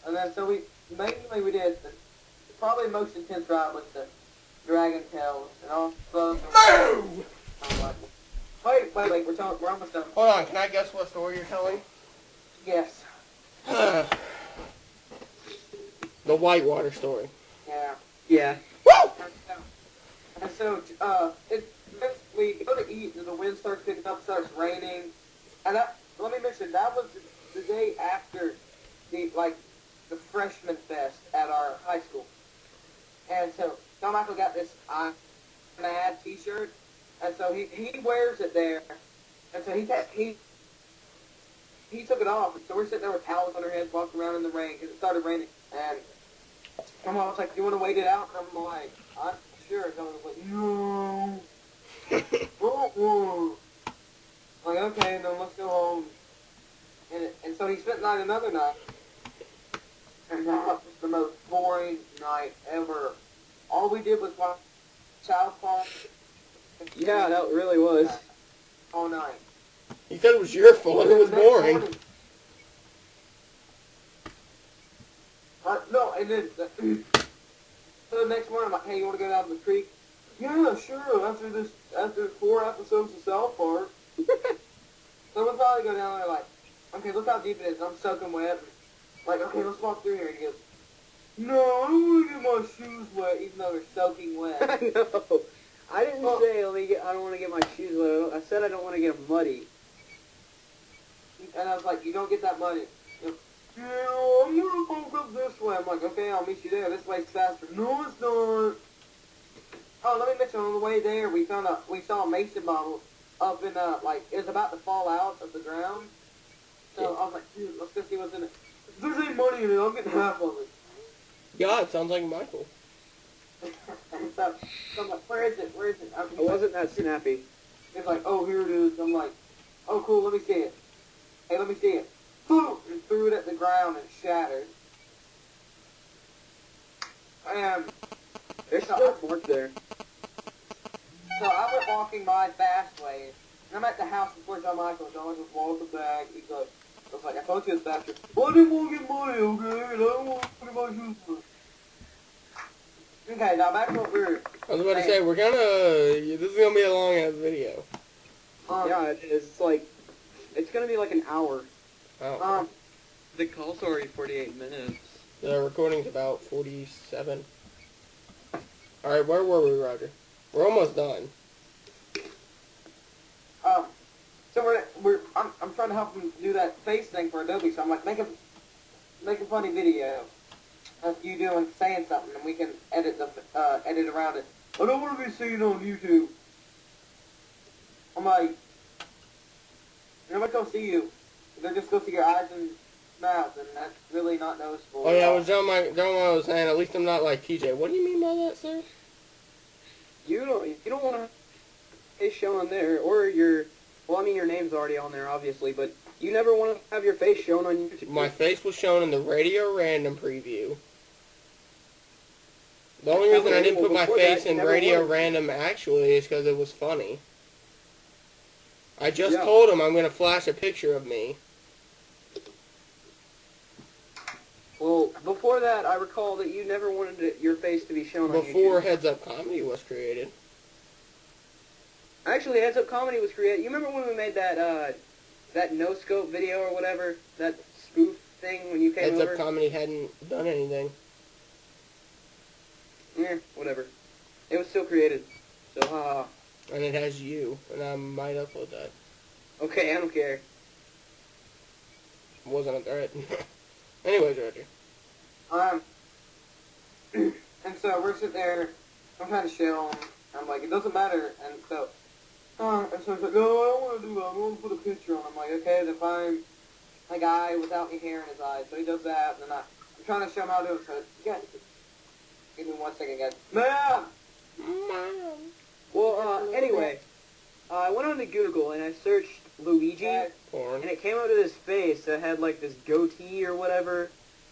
And then so we did probably most intense ride was the Dragon Tales and all those. Move! Wait, we're almost done. Hold on, can I guess what story you're telling? Yes. The Whitewater story. Yeah. Yeah. Woo! And so, we go to eat, and the wind starts picking up, starts raining. And let me mention, that was the day after the freshman fest at our high school. And so, John Michael got this I'm Mad t-shirt, and so he wears it there. And so he took it off. So we're sitting there with towels on our heads, walking around in the rain, because it started raining. And my mom was like, "Do you want to wait it out?" And I'm like, "I'm sure." And I was like, "No." I'm like, okay, then let's go home. And so he spent another night. And that was the most boring night ever. All we did was watch South Park. Yeah, that really was. All night. You said it was your fault. It was boring. No, and then so the next morning I'm like, "Hey, you want to go down to the creek?" "Yeah, sure. After 4 episodes of South Park." So we'll probably go down there like, "Okay, look how deep it is. I'm soaking wet." Like, "Okay, let's walk through here." And he goes, "No, I don't want to get my shoes wet, even though they're soaking wet." No, I didn't say I don't want to get my shoes wet. I said I don't want to get them muddy. And I was like, "You don't get that muddy." He goes, "Yeah, I'm gonna walk up this way." I'm like, "Okay, I'll meet you there. This way's faster." "No, it's not." Oh, let me mention, on the way there, we saw a mason bottle up in, it was about to fall out of the ground. So I was like, "Dude, let's go see what's in it." "If there's any money in it, I'm getting half of it." Yeah, it sounds like Michael. And so I'm like, "Where is it? Where is it?" It wasn't that snappy. He's like, "Oh, here it is." I'm like, "Oh, cool, let me see it." "Hey, let me see it." Boom! And threw it at the ground and shattered. And There's still mark there. so I went walking by fast way, and I'm at the house before John Michael. John Michael's walking the bag. He's like, I was like, "I told you it's faster." "Well, I didn't want to get money, okay? And I don't want to put my shoes on." Okay, now back to what we were I was about to say, this is going to be a long ass video. Yeah, it is. It's gonna be like an hour. Oh. The call's already 48 minutes. The recording's about 47. Alright, where were we, Roger? We're almost done. So I'm trying to help him do that face thing for Adobe. So I'm like, make a funny video of you doing saying something, and we can edit around it. "I don't want to be seen on YouTube." I'm like, nobody go see you. They're just go see your eyes and mouth, and that's really not noticeable. Oh yeah, John Michael was saying, at least I'm not like TJ. What do you mean by that, sir? You don't want to face shown on there, or your name's already on there, obviously, but you never want to have your face shown on YouTube. My face was shown in the Radio Random preview. The only reason I didn't put my face in Radio Random actually is because it was funny. I just told him I'm going to flash a picture of me. Well, before that, I recall that you never wanted your face to be shown on YouTube. Before Heads Up Comedy was created. Actually, Heads Up Comedy was created. You remember when we made that no-scope video or whatever? That spoof thing when you came over? Heads Up Comedy hadn't done anything. Yeah, whatever. It was still created. So, haha. And it has you, and I might upload that. Okay, I don't care. It wasn't a threat. Anyways, Roger. And so we're sitting there, I'm trying to show him. I'm like, it doesn't matter. And so he's like, "No, I don't want to do that. I want to put a picture on." I'm like, "Okay, then find a guy without any hair in his eyes." So he does that, and then I'm trying to show him how to do it. So, yeah, give me 1 second, guys. Man! Well, anyway, I went on to Google and I searched Luigi, Porn. and it came up to this face that had like this goatee or whatever,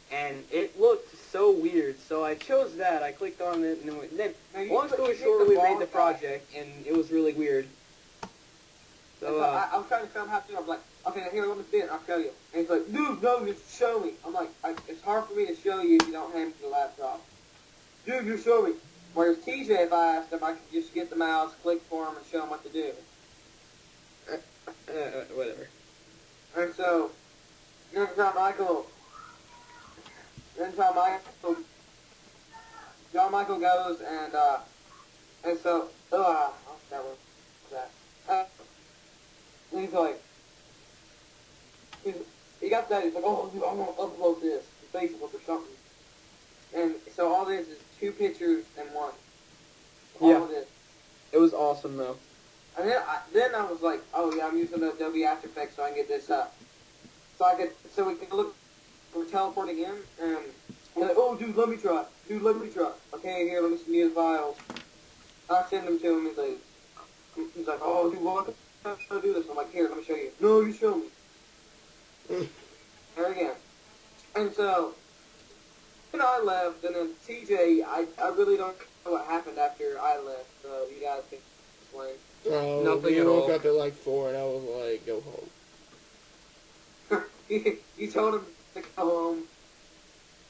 and it looked so weird. So I chose that. I clicked on it, and then long story short, we made the project, and it was really weird. So I was trying to show him how to do it. I'm like, "Okay, here, let me see it. I'll show you." And he's like, "Dude, no, just show me." I'm like, "It's hard for me to show you if you don't hand me the laptop. Dude, you show me. Whereas TJ, if I asked him, I could just get the mouse, click for him, and show him what to do. Whatever. And so, then John Michael goes and so, that was that. And he's like, he got that, he's like, oh, dude, I'm gonna upload this to Facebook or something. And so all this is 2 pictures and 1. All of this. It was awesome, though. And then I was like, oh yeah, I'm using the Adobe After Effects so I can get this up. So we can look, we're teleporting in, and he's like, oh dude, let me try. Okay, here, let me send you the files. I send them to him, he's like, oh dude, well, how do I do this? I'm like, here, let me show you. No, you show me. There again. And so, I left, and then TJ, I really don't know what happened after I left, so you guys can explain. Oh, Nothing you at woke all. up at like 4 and I was like, go home. You told him to go home.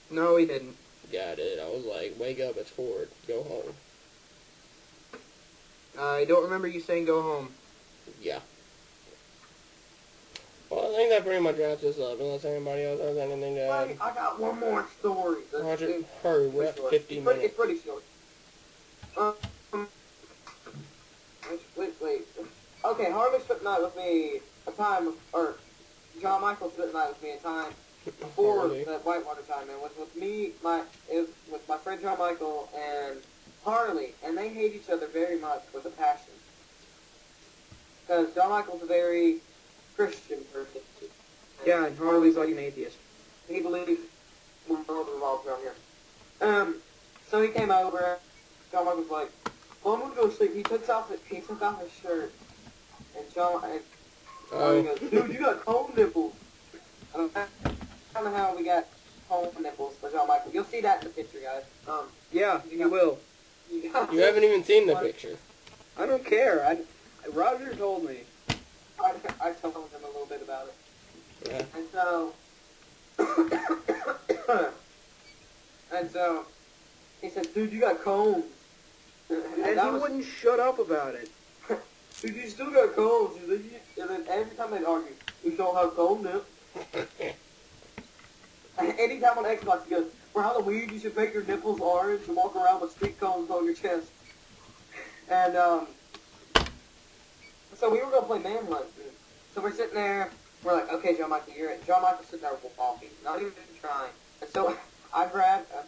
No, he didn't. Yeah, I did. I was like, wake up, it's 4, go home. I don't remember you saying go home. Yeah. Well, I think that pretty much wraps this up, unless anybody else has anything to add. Wait, I got one more story. Roger, hurry, we're at 50 minutes. It's pretty short. Wait. Okay, Harley spent the night with me or John Michael spent the night with me a time before Harley. the Whitewater time, and was with me, with my friend John Michael and Harley, and they hate each other very much with a passion. Because John Michael's a very Christian person. Yeah, and Harley's like an atheist. He believes the world revolves around here. So he came over. John Michael was like, well, I'm gonna go sleep. He took off his shirt, and Harley goes, dude, you got cone nipples. I don't know how we got cone nipples for John Michael. You'll see that in the picture, guys. Yeah, you will. You haven't even seen the picture. I don't care. Roger told me. I told him a little bit about it. Yeah. And so he said, dude, you got cones. And he wouldn't shut up about it. Dude, you still got cones. And then every time they'd argue, you don't have cone nips. Anytime on Xbox, he goes, for Halloween, you should make your nipples orange and walk around with street cones on your chest. And, so we were going to play Manhunt. So we're sitting there, we're like, okay, John Michael, you're it. John Michael's sitting there with coffee, not even trying. And so I grabbed a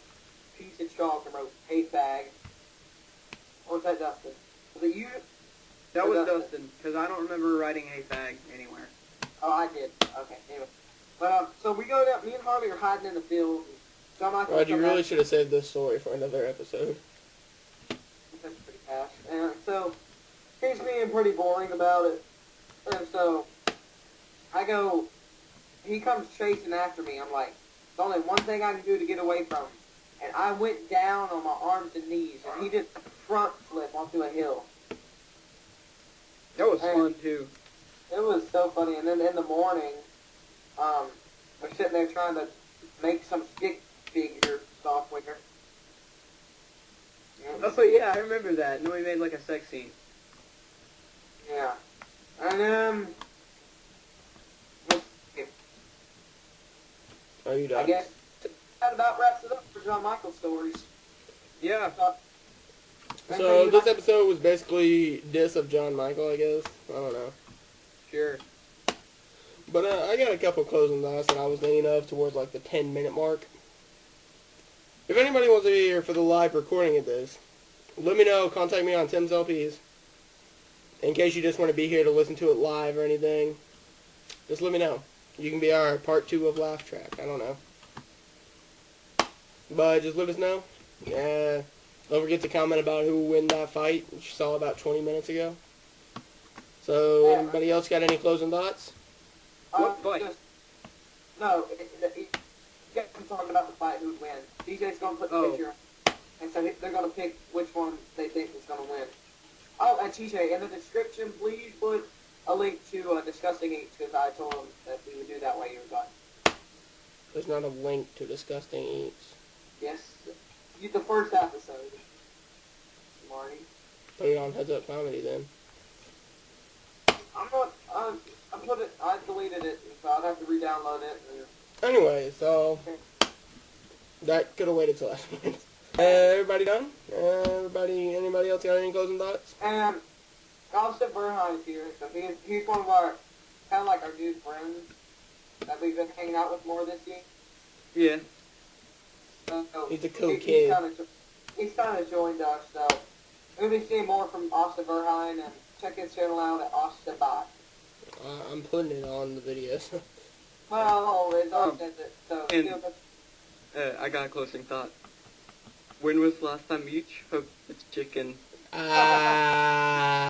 piece of chalk and wrote, hey, fag. Or was that Dustin? Was it you? That was Dustin, because I don't remember writing "hey fag" anywhere. Oh, I did. Okay, anyway. But, so we go down, me and Harley are hiding in the field. John Michael... Rod, you really should have saved this story for another episode. That's pretty fast. And so, he's being pretty boring about it. And so, he comes chasing after me. I'm like, there's only one thing I can do to get away from him. And I went down on my arms and knees, and he did a front flip onto a hill. That was fun, too. It was so funny. And then in the morning, we're sitting there trying to make some stick figure software. Oh, yeah, I remember that. And then we made, like, a sex scene. Yeah. And, Are you done? I guess that about wraps it up for John Michael stories. Yeah. So this episode was basically diss of John Michael, I guess. I don't know. Sure. But I got a couple closing thoughts that I was thinking of towards like the 10-minute mark. If anybody wants to be here for the live recording of this, let me know. Contact me on Tim's LPs. In case you just want to be here to listen to it live or anything, just let me know. You can be our part 2 of Laugh Track. I don't know. But just let us know. Yeah. Don't forget to comment about who will win that fight, which you saw about 20 minutes ago. So, anybody else got any closing thoughts? What fight? No, you guys can talk about the fight, who'd win. DJ's going to put the picture, and so they're going to pick which one they think is going to win. Oh, and TJ, in the description, please put a link to Discussing Eats, because I told him that we would do that while you were gone. There's not a link to Disgusting Eats. Yes. The first episode. Marty. Put it on Heads Up Comedy then. I'm not. I deleted it, so I'd have to re-download it. Anyway, so that could have waited till last minute. Everybody done? Anybody else got any closing thoughts? And Austin Bernheim's here, so he's one of our, kind of like our new friends that we've been hanging out with more this year. Yeah. So He's a cool kid. He's kind of joined us, so we'll be seeing more from Austin Bernheim, and check his channel out at Austin Bot. I'm putting it on the videos. Well, it's all says it, so and- I got a closing thought. When was the last time you hooked the chicken? Ah.